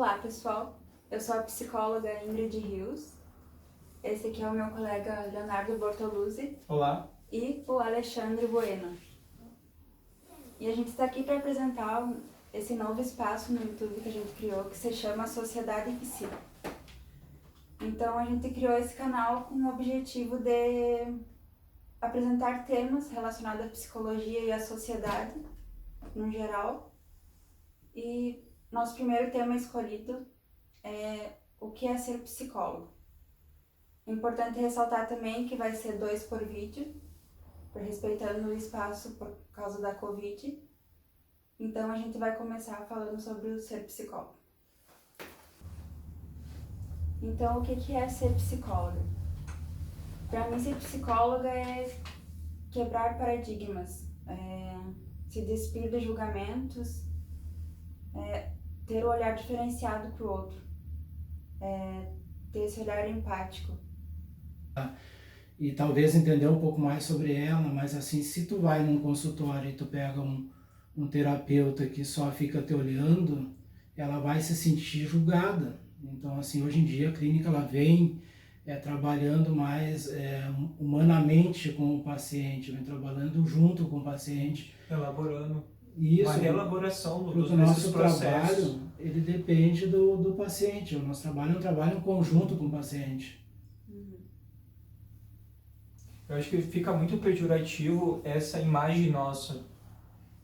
Olá, pessoal. Eu sou a psicóloga Ingrid Rios. Esse aqui é o meu colega Leonardo Bortoluzzi. Olá. E o Alexandre Bueno. E a gente está aqui para apresentar esse novo espaço no YouTube que a gente criou, que se chama Sociedade Psi. Então, a gente criou esse canal com o objetivo de apresentar temas relacionados à psicologia e à sociedade, no geral. E nosso primeiro tema escolhido é o que é ser psicólogo. É importante ressaltar também que vai ser 2 por vídeo, respeitando o espaço por causa da Covid. Então a gente vai começar falando sobre o ser psicólogo. Então, o que é ser psicóloga? Para mim, ser psicóloga é quebrar paradigmas, se despir de julgamentos, ter o olhar diferenciado para o outro, ter esse olhar empático. E talvez entender um pouco mais sobre ela, mas assim, se tu vai num consultório e tu pega um terapeuta que só fica te olhando, ela vai se sentir julgada. Então, assim, hoje em dia a clínica ela vem trabalhando mais humanamente com o paciente, vem trabalhando junto com o paciente. Elaborando. Isso, uma elaboração porque dos o nosso processos. trabalho, ele depende do paciente. O nosso trabalho é um trabalho em conjunto com o paciente. Eu acho que fica muito pejorativo essa imagem nossa,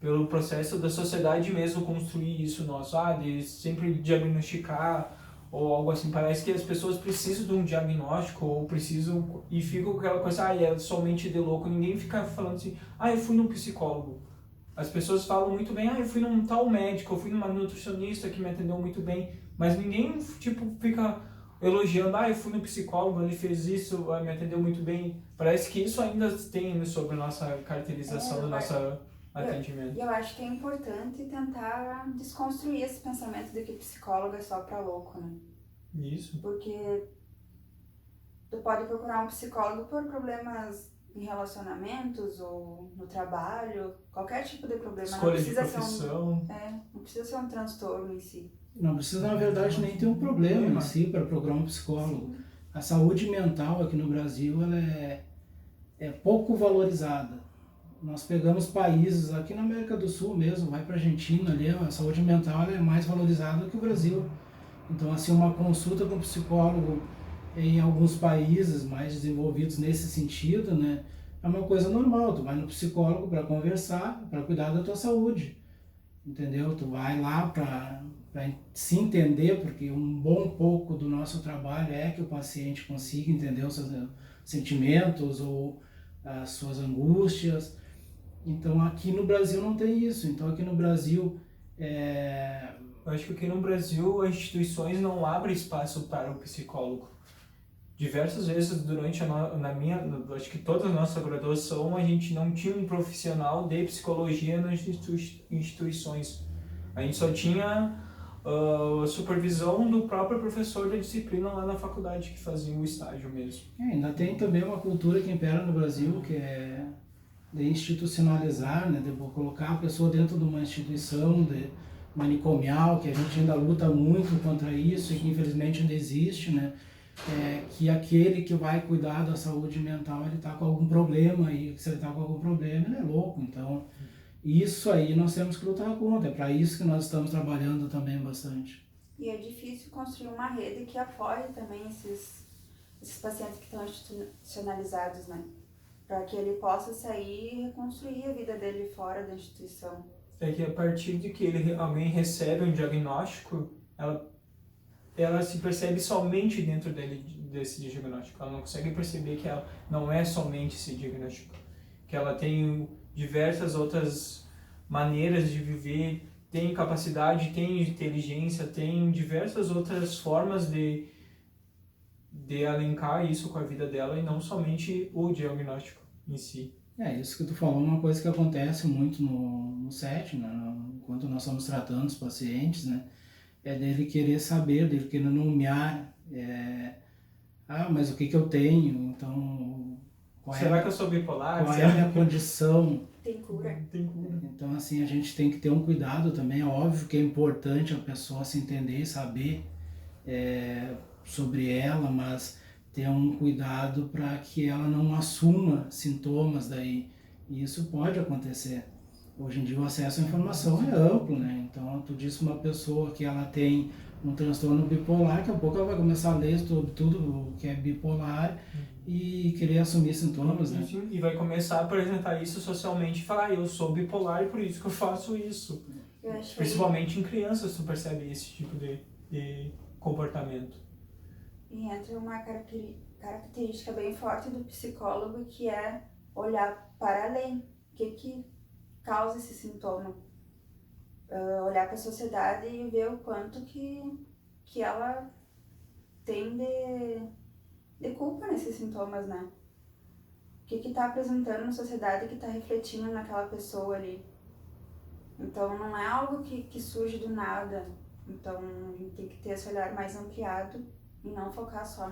pelo processo da sociedade mesmo construir isso nosso, de sempre diagnosticar ou algo assim. Parece que as pessoas precisam de um diagnóstico ou precisam, e fica com aquela coisa, é somente de louco. Ninguém fica falando assim, eu fui num psicólogo. As pessoas falam muito bem, eu fui num tal médico, eu fui numa nutricionista que me atendeu muito bem, mas ninguém, fica elogiando, eu fui no psicólogo, ele fez isso, me atendeu muito bem. Parece que isso ainda tem sobre a nossa caracterização do nosso atendimento. Eu acho que é importante tentar desconstruir esse pensamento de que psicólogo é só pra louco, né? Isso. Porque tu pode procurar um psicólogo por problemas em relacionamentos ou no trabalho, qualquer tipo de problema. Escolha de profissão. Não precisa ser um transtorno em si. Não precisa, na verdade, nem ter um problema em si para procurar um psicólogo. Sim. A saúde mental aqui no Brasil ela é pouco valorizada. Nós pegamos países, aqui na América do Sul mesmo, vai para a Argentina ali, a saúde mental ela é mais valorizada que o Brasil. Então, assim, uma consulta com um psicólogo em alguns países mais desenvolvidos nesse sentido, né, é uma coisa normal. Tu vai no psicólogo para conversar, para cuidar da tua saúde, entendeu? Tu vai lá para se entender, porque um bom pouco do nosso trabalho é que o paciente consiga entender os seus sentimentos ou as suas angústias. Então aqui no Brasil não tem isso. Então aqui no Brasil Eu acho que aqui no Brasil as instituições não abrem espaço para o psicólogo. Diversas vezes durante acho que toda a nossa graduação, a gente não tinha um profissional de psicologia nas instituições. A gente só tinha a supervisão do próprio professor da disciplina lá na faculdade, que fazia o estágio mesmo. Ainda tem também uma cultura que impera no Brasil, que é de institucionalizar, né, de colocar a pessoa dentro de uma instituição manicomial, que a gente ainda luta muito contra isso e que infelizmente ainda existe, né? Que aquele que vai cuidar da saúde mental, ele está com algum problema, e se ele está com algum problema, ele é louco. Então, isso aí nós temos que lutar contra, é para isso que nós estamos trabalhando também bastante. E é difícil construir uma rede que apoie também esses pacientes que estão institucionalizados, né? Para que ele possa sair e reconstruir a vida dele fora da instituição. É que a partir de que ele realmente recebe um diagnóstico, ela se percebe somente dentro desse diagnóstico. Ela não consegue perceber que ela não é somente esse diagnóstico. Que ela tem diversas outras maneiras de viver, tem capacidade, tem inteligência, tem diversas outras formas de alinhar isso com a vida dela e não somente o diagnóstico em si. Isso que tu falou é uma coisa que acontece muito no set, né? Enquanto nós estamos tratando os pacientes, né? É dele querer saber, dele querer nomear, mas o que eu tenho, então... Será que eu sou bipolar? Qual é a minha condição? tem cura. Tem cura. Então, assim, a gente tem que ter um cuidado também. É óbvio que é importante a pessoa se entender e saber sobre ela, mas ter um cuidado para que ela não assuma sintomas daí. E isso pode acontecer. Hoje em dia o acesso à informação é amplo, né? Então, tu diz uma pessoa que ela tem um transtorno bipolar, daqui a pouco ela vai começar a ler sobre tudo o que é bipolar e querer assumir sintomas, né? Sim, e vai começar a apresentar isso socialmente e falar, eu sou bipolar e por isso que eu faço isso. Eu achei... Principalmente em crianças tu percebe esse tipo de comportamento. E entra uma característica bem forte do psicólogo, que é olhar para além. O que causa esse sintoma? Olhar para a sociedade e ver o quanto que ela tem de culpa nesses sintomas, né? O que está apresentando na sociedade que está refletindo naquela pessoa ali. Então não é algo que surge do nada. Então a gente tem que ter esse olhar mais ampliado e não focar só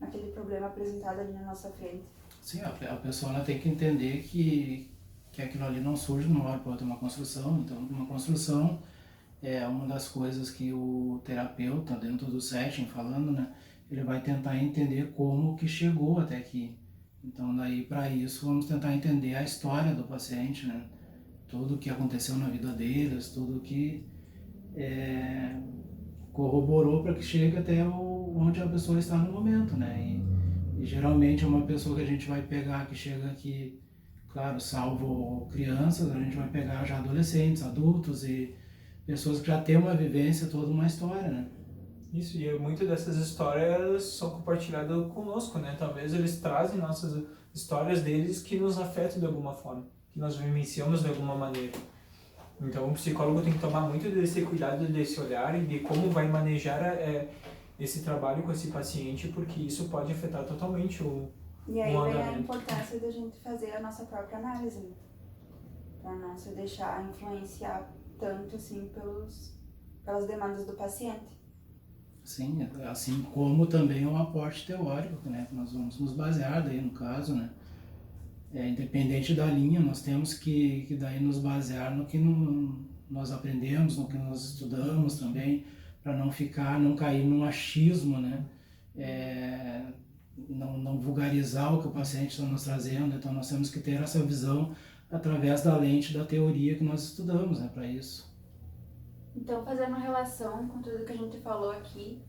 naquele problema apresentado ali na nossa frente. Sim, a pessoa ela tem que entender que aquilo ali não surge de uma hora para outra, uma construção. Então, uma construção é uma das coisas que o terapeuta, dentro do setting, falando, né, ele vai tentar entender como que chegou até aqui. Então, daí, para isso, vamos tentar entender a história do paciente, né, tudo o que aconteceu na vida deles, tudo que corroborou para que chegue até onde a pessoa está no momento, né, e geralmente é uma pessoa que a gente vai pegar que chega aqui. Claro, salvo crianças, a gente vai pegar já adolescentes, adultos e pessoas que já têm uma vivência, toda uma história, né? Isso, e muitas dessas histórias são compartilhadas conosco, né? Talvez eles trazem nossas histórias deles que nos afetam de alguma forma, que nós vivenciamos de alguma maneira. Então o psicólogo tem que tomar muito desse cuidado, desse olhar e de como vai manejar esse trabalho com esse paciente, porque isso pode afetar totalmente E aí vem a importância da gente fazer a nossa própria análise, né? Para não se deixar influenciar tanto assim pelas demandas do paciente. Sim, assim como também o aporte teórico, né? Que nós vamos nos basear daí no caso, né? Independente da linha, nós temos que daí nos basear no que nós aprendemos, no que nós estudamos também, para não cair num achismo, né? Não vulgarizar o que o paciente está nos trazendo. Então nós temos que ter essa visão através da lente da teoria que nós estudamos, né, para isso. Então, fazendo relação com tudo que a gente falou aqui,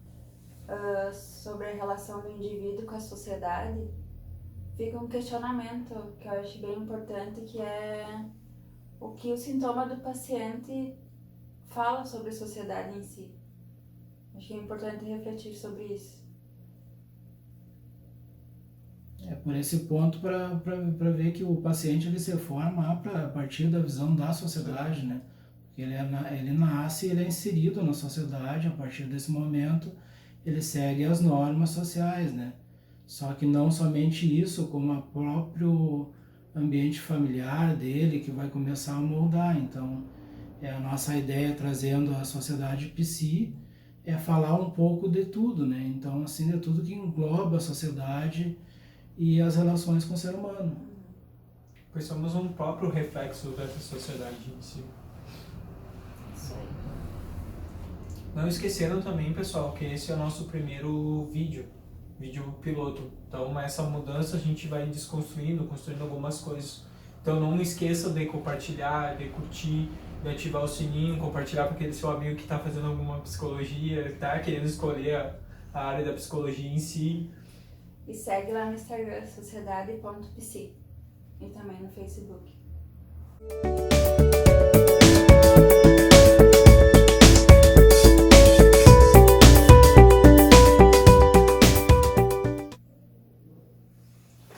sobre a relação do indivíduo com a sociedade, fica um questionamento que eu acho bem importante, que é o que o sintoma do paciente fala sobre a sociedade em si. Acho que é importante refletir sobre isso. Por esse ponto, para ver que o paciente ele se forma a partir da visão da sociedade, né? Ele nasce, ele é inserido na sociedade, a partir desse momento ele segue as normas sociais, né? Só que não somente isso, como o próprio ambiente familiar dele que vai começar a moldar. Então, a nossa ideia, trazendo a sociedade psi, é falar um pouco de tudo, né? Então, assim, de tudo que engloba a sociedade e as relações com o ser humano. Pois somos um próprio reflexo dessa sociedade em si. Isso aí. Não esqueceram também, pessoal, que esse é o nosso primeiro vídeo piloto. Então, essa mudança a gente vai desconstruindo, construindo algumas coisas. Então, não esqueça de compartilhar, de curtir, de ativar o sininho, compartilhar com aquele seu amigo que está fazendo alguma psicologia, está querendo escolher a área da psicologia em si. E segue lá no Instagram, sociedade.psi, e também no Facebook.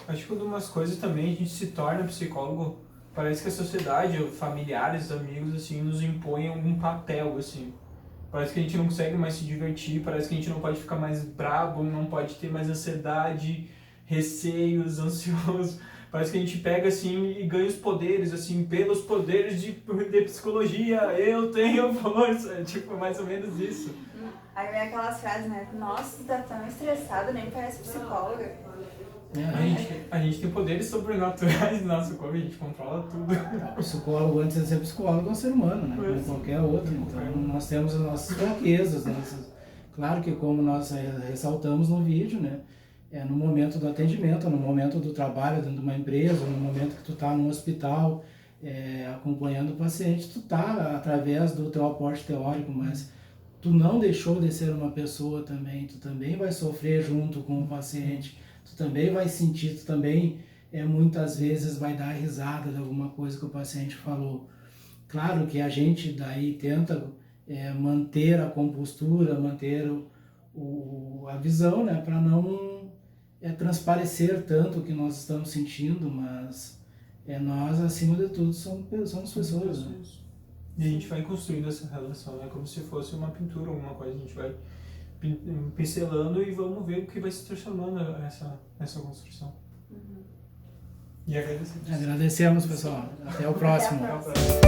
Acho que algumas coisas também a gente se torna psicólogo, parece que a sociedade, familiares, amigos, assim, nos impõem algum papel, assim. Parece que a gente não consegue mais se divertir, parece que a gente não pode ficar mais brabo, não pode ter mais ansiedade, receios, ansioso. Parece que a gente pega assim e ganha os poderes, assim, pelos poderes de psicologia, eu tenho força, tipo, mais ou menos isso. Aí vem aquelas frases, né? Nossa, tá tão estressado, nem parece psicóloga. A gente tem poderes sobrenaturais no nosso corpo, a gente controla tudo. O psicólogo, antes de ser psicólogo, é um ser humano, né? Como qualquer outro. Então, nós temos as nossas fraquezas. Claro que, como nós ressaltamos no vídeo, né? No momento do atendimento, no momento do trabalho dentro de uma empresa, no momento que tu está no hospital, acompanhando o paciente, tu está através do teu aporte teórico, mas tu não deixou de ser uma pessoa também, tu também vai sofrer junto com o paciente, tu também vai sentir, tu também muitas vezes vai dar risada de alguma coisa que o paciente falou. Claro que a gente daí tenta manter a compostura, manter a visão, né, para não transparecer tanto o que nós estamos sentindo, mas nós, acima de tudo, somos pessoas. Né? E a gente vai construindo essa relação, é como se fosse uma pintura, alguma coisa, a gente vai pincelando e vamos ver o que vai se transformando essa construção. E agradecemos. Agradecemos, pessoal. Até o próximo. Até a próxima.